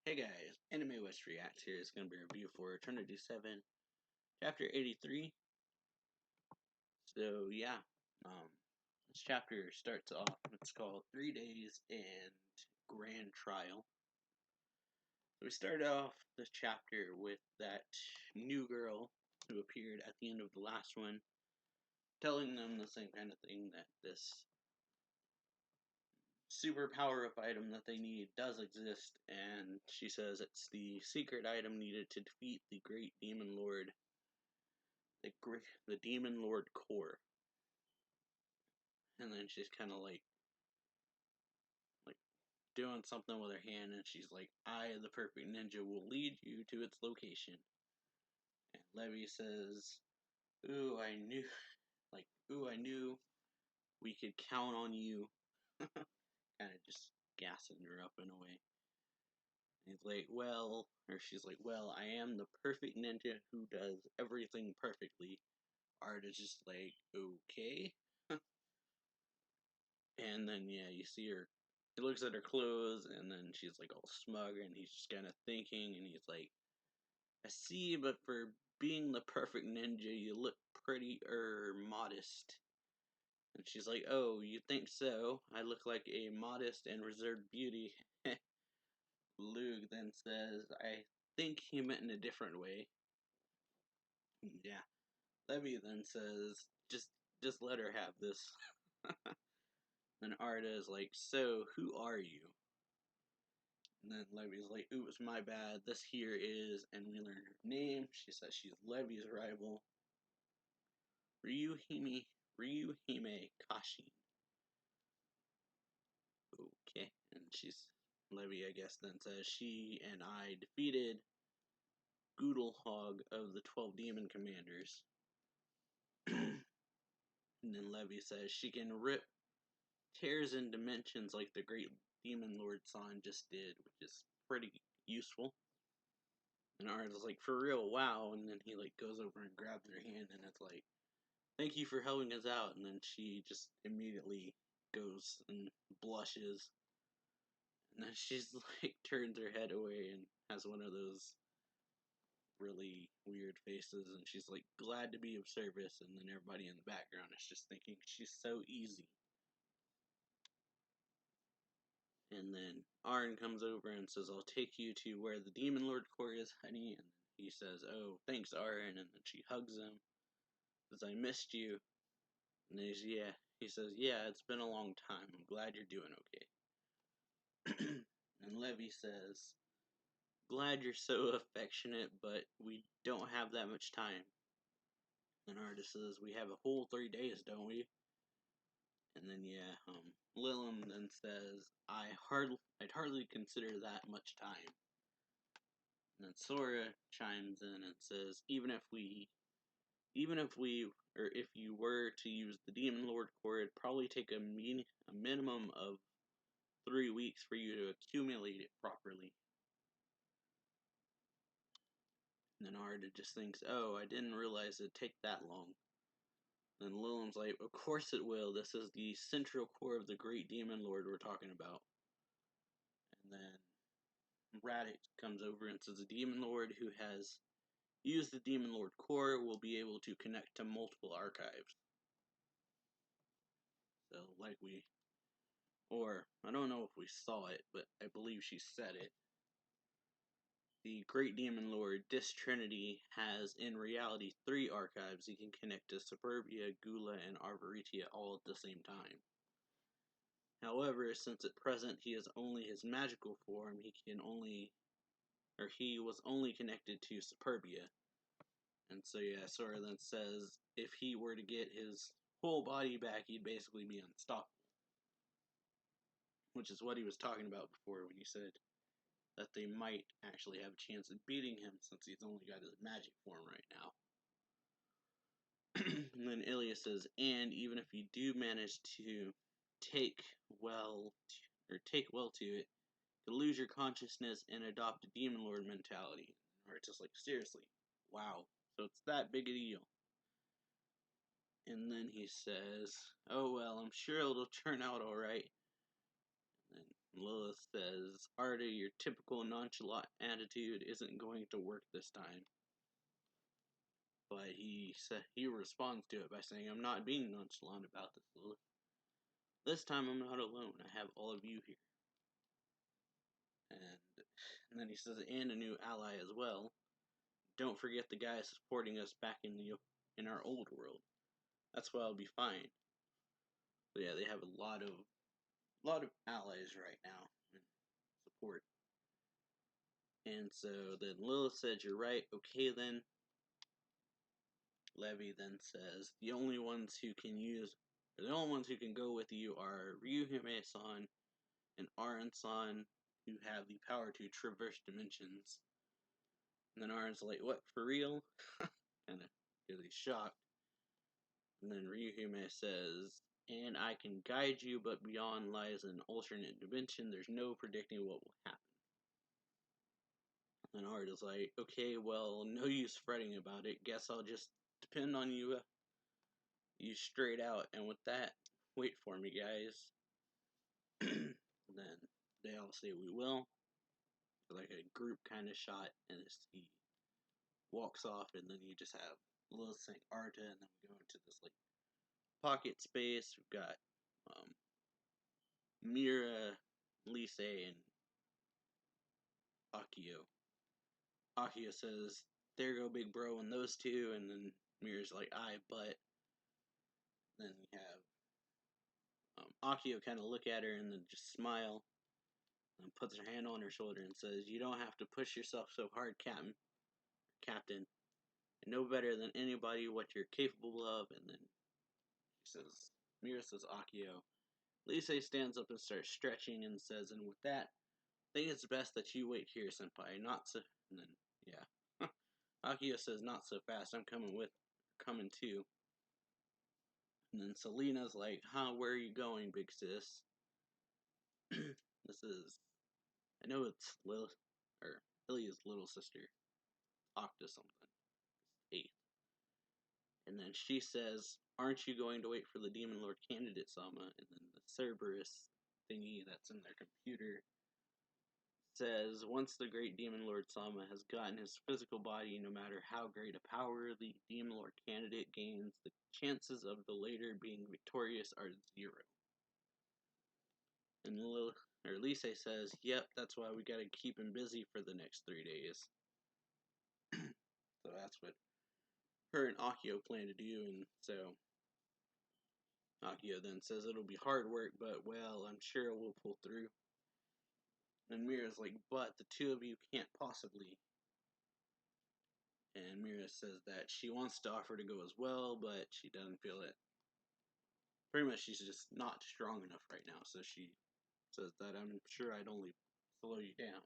Hey guys, Anime West Reacts here is going to be a review for Trinity 7, Chapter 83. So yeah, this chapter starts off, it's called 3 Days and Grand Trial. So we start off this chapter with that new girl who appeared at the end of the last one, telling them the same kind of thing, that this super power-up item that they need does exist, and she says it's the secret item needed to defeat the great demon lord, the demon lord core. And then she's kind of like doing something with her hand, and she's like, I, the perfect ninja, will lead you to its location. And Levi says, ooh, I knew, ooh, I knew we could count on you. Kind of just gassing her up in a way. And he's like, well, or she's like, well, I am the perfect ninja who does everything perfectly. Art is just like, okay. And then, yeah, you see her, he looks at her clothes, and then she's like all smug, and he's just kind of thinking, and he's like, I see, but for being the perfect ninja, you look pretty, modest. And she's like, oh, you think so? I look like a modest and reserved beauty. Luke then says, I think he meant in a different way. Yeah. Levi then says, just let her have this. Then Arda is like, so, who are you? And then Levi's like, oops, my bad, this here is, and we learn her name. She says she's Levi's rival, Ryuhime Kashin. Okay, and she's, Levi, I guess, then says, she and I defeated Goodlehog of the 12 Demon Commanders. And then Levi says she can rip tears in dimensions like the great Demon Lord San just did, which is pretty useful. And Arda's like, for real, wow. And then he like goes over and grabs her hand, and it's like, thank you for helping us out. And then she just immediately goes and blushes. And then she's like, turns her head away and has one of those really weird faces. And she's like, glad to be of service. And then everybody in the background is just thinking, she's so easy. And then Arn comes over and says, I'll take you to where the Demon Lord core is, honey. And he says, oh, thanks, Arn. And then she hugs him. Says, I missed you. And he's, yeah. He says, yeah, it's been a long time. I'm glad you're doing okay. And Levi says, glad you're so affectionate, but we don't have that much time. And Arda says, we have a whole 3 days, don't we? And then, yeah, Lilum then says, I'd hardly consider that much time. And then Sora chimes in and says, if you were to use the Demon Lord core, it'd probably take a minimum of 3 weeks for you to accumulate it properly. And then Arda just thinks, oh, I didn't realize it'd take that long. And Lilum's like, of course it will. This is the central core of the great Demon Lord we're talking about. And then Raditz comes over and says the Demon Lord who has used the Demon Lord core will be able to connect to multiple archives. So, I don't know if we saw it, but I believe she said it. The Great Demon Lord, this Trinity, has in reality 3 archives he can connect to Superbia, Gula, and Arboretia all at the same time. However, since at present he is only his magical form, he was only connected to Superbia. And so yeah, Sora then says if he were to get his whole body back, he'd basically be unstoppable. Which is what he was talking about before when he said that they might actually have a chance of beating him since he's only got his magic form right now. And then Ilias says, and even if you do manage to take well to it, to lose your consciousness and adopt a Demon Lord mentality. Or it's just like, seriously, wow. So it's that big a deal. And then he says, oh well, I'm sure it'll turn out alright. And Lilith says, Arda, your typical nonchalant attitude isn't going to work this time. But he responds to it by saying, I'm not being nonchalant about this, Lilith. This time I'm not alone. I have all of you here. And then he says, and a new ally as well. Don't forget the guy supporting us back in our old world. That's why I'll be fine. But yeah, they have a lot of allies right now and support. And so then Lilith said, you're right. Okay then. Levi then says, the only ones who can go with you are Ryuhime-san and Aran-san, who have the power to traverse dimensions. And then Aran's like, what, for real? Kind of really shocked. And then Ryuhime says, and I can guide you, but beyond lies an alternate dimension. There's no predicting what will happen. And Art is like, okay, well, no use fretting about it. Guess I'll just depend on you straight out. And with that, wait for me, guys. Then they all say we will. Like a group kind of shot, and he walks off, and then you just have Lilith saying Arta, and then we go into this like pocket space. We've got Mira, Lise, and Akio. Akio says, there go big bro, and those two, and then Mira's like, but. Then we have Akio kind of look at her and then just smile, and puts her hand on her shoulder and says, you don't have to push yourself so hard, Captain. I know better than anybody what you're capable of. And then Mira says, Akio. Lise stands up and starts stretching and says, and with that, I think it's best that you wait here, senpai. Not so. And then, yeah. Akio says, not so fast. I'm coming too. And then Selena's like, where are you going, big sis? This is, I know it's Ilia's little sister, Octa something, 8th. And then she says, aren't you going to wait for the Demon Lord candidate, Sama? And then the Cerberus thingy that's in their computer says, once the great Demon Lord Sama has gotten his physical body, no matter how great a power the Demon Lord candidate gains, the chances of the later being victorious are 0. And Lise says, yep, that's why we gotta keep him busy for the next 3 days. So that's what her and Akio plan to do, and so Akio then says it'll be hard work, but well, I'm sure we'll pull through. And Mira's like, but the two of you can't possibly. And Mira says that she wants to offer to go as well, but she doesn't feel it. Pretty much she's just not strong enough right now, so she says that I'm sure I'd only slow you down.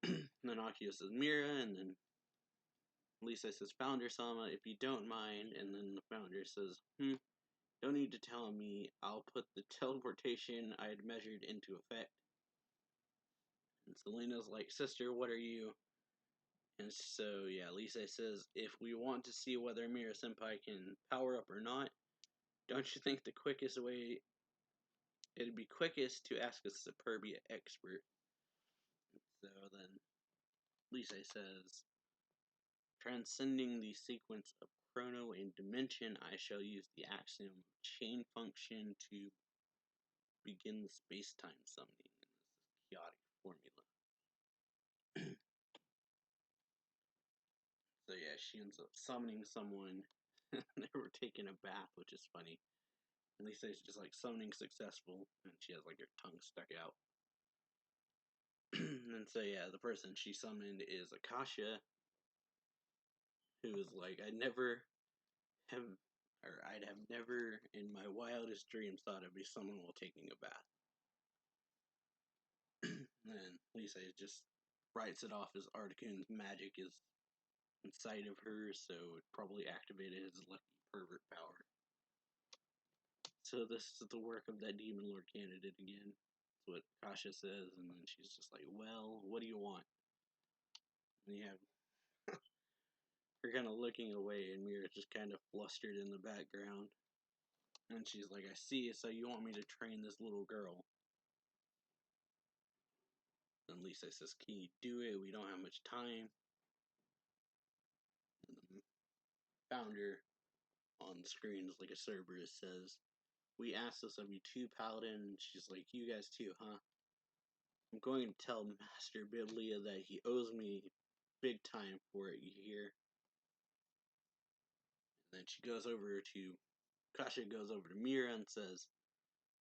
And then Akio says Mira, and then Lisa says Founder Sama, if you don't mind, and then the founder says, don't need to tell me, I'll put the teleportation I had measured into effect. And Selena's like, sister, what are you? And so, yeah, Lisa says, if we want to see whether Mira Senpai can power up or not, don't you think the quickest way, it'd be quickest to ask a Superbia expert? So then, Lisa says, transcending the sequence of chrono and dimension, I shall use the axiom of chain function to begin the space-time summoning in this chaotic formula. So yeah, she ends up summoning someone. They were taking a bath, which is funny. And Lisa's just like summoning successful, and she has like her tongue stuck out. And so yeah, the person she summoned is Akasha, who is like, I'd have never in my wildest dreams thought I'd be someone while taking a bath. And Lisa just writes it off as Articuno's magic is inside of her, so it probably activated his lucky pervert power. So this is the work of that Demon Lord candidate again. That's what Kasha says, and then she's just like, well, what do you want? And you have her kind of looking away, and Mira's just kind of flustered in the background. And she's like, I see, so you want me to train this little girl. Lisa says, "Can you do it? We don't have much time." And the founder on the screen is like a Cerberus says, "We asked this of you too, Paladin." She's like, "You guys too, huh? I'm going to tell Master Biblia that he owes me big time for it, you hear?" And then she goes over to Kasha goes over to Mira and says,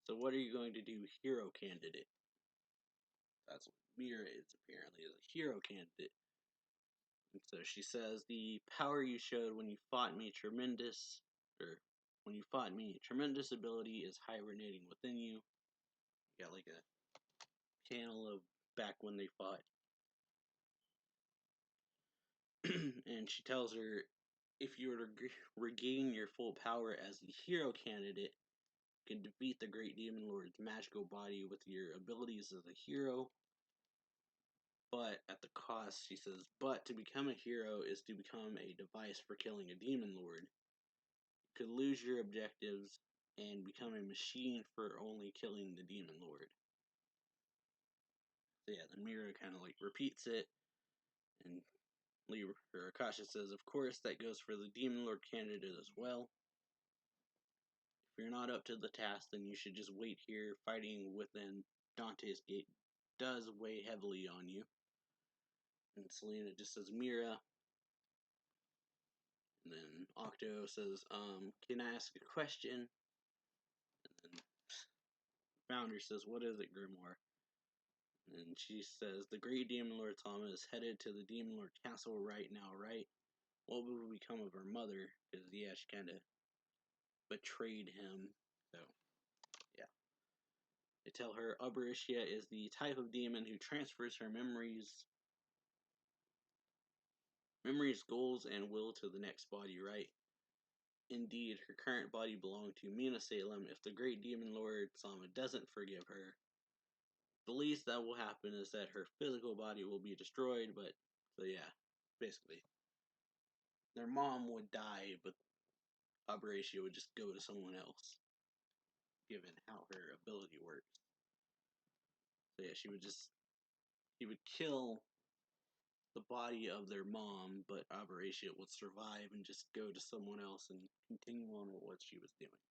"So what are you going to do, hero candidate?" That's what Mira is, apparently, is a hero candidate. And so she says, "The power you showed when you fought me, tremendous ability is hibernating within you." You got like a panel of back when they fought. And she tells her, if you were to regain your full power as the hero candidate, you can defeat the Great Demon Lord's magical body with your abilities as a hero. But at the cost, she says, but to become a hero is to become a device for killing a demon lord. You could lose your objectives and become a machine for only killing the demon lord. So yeah, the mirror kind of like repeats it, and Akasha says, of course, that goes for the demon lord candidate as well. If you're not up to the task, then you should just wait here. Fighting within Dante's Gate does weigh heavily on you. And Selena just says, Mira. And then Octo says, can I ask a question? And then Founder says, what is it, Grimoire? And she says, the Great Demon Lord Tama is headed to the Demon Lord Castle right now, right? What will become of her mother? Because, yeah, she kind of betrayed him. So, yeah. They tell her Aberracia is the type of demon who transfers her memories, goals, and will to the next body, right? Indeed, her current body belonged to Mina Salem. If the Great Demon Lord Sama doesn't forgive her, the least that will happen is that her physical body will be destroyed, but, so yeah, basically. Their mom would die, but Aberracia would just go to someone else, given how her ability works. So yeah, he would kill the body of their mom, but Aberracia would survive and just go to someone else and continue on with what she was doing.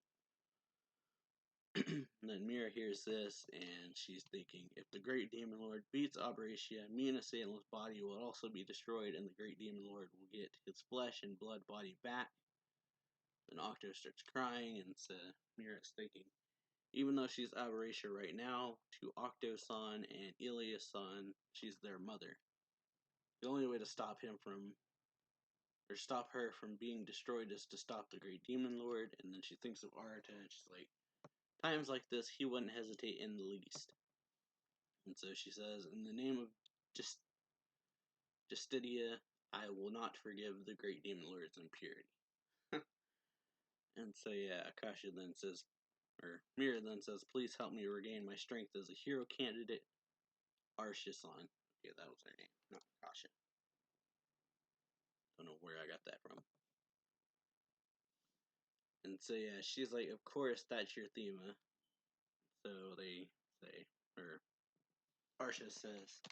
And then Mira hears this, and she's thinking, if the Great Demon Lord beats Aberracia, Mina Salem's body will also be destroyed, and the Great Demon Lord will get his flesh and blood body back. And Octo starts crying, and Mira's thinking, even though she's Aberracia right now, to Octo-san and Ilias-san, she's their mother. The only way to stop her from being destroyed is to stop the Great Demon Lord. And then she thinks of Arata, and she's like, times like this, he wouldn't hesitate in the least. And so she says, in the name of Justitia, I will not forgive the Great Demon Lord's impurity. And so yeah, Akasha then says, or Mira then says, please help me regain my strength as a hero candidate. Arsha-san. Okay, that was her name, not Akasha. Don't know where I got that from. And so yeah, she's like, of course, that's your theme. So they say, or Arsha says,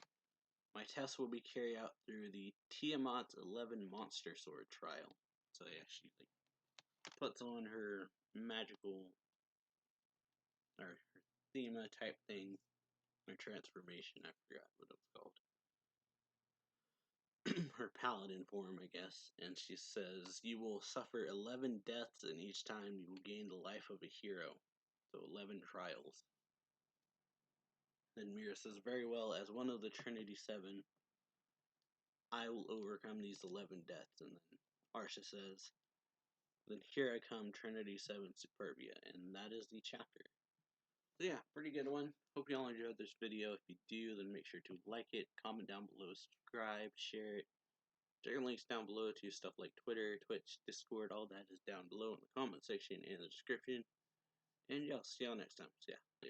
my test will be carried out through the Tiamat's 11 Monster Sword trial. So yeah, she like puts on her magical, or her thema type thing, her transformation, I forgot what it was called. Her paladin form, I guess, and she says, you will suffer 11 deaths, and each time you will gain the life of a hero. So 11 trials. Then Mira says, very well, as one of the Trinity 7, I will overcome these 11 deaths. And then Arsha says, then here I come, Trinity 7 Superbia, and that is the chapter. So yeah, pretty good one. Hope you all enjoyed this video. If you do, then make sure to like it, comment down below, subscribe, share it. Check your links down below to stuff like Twitter, Twitch, Discord, all that is down below in the comment section and the description. And yeah, I'll see y'all next time. So yeah, later.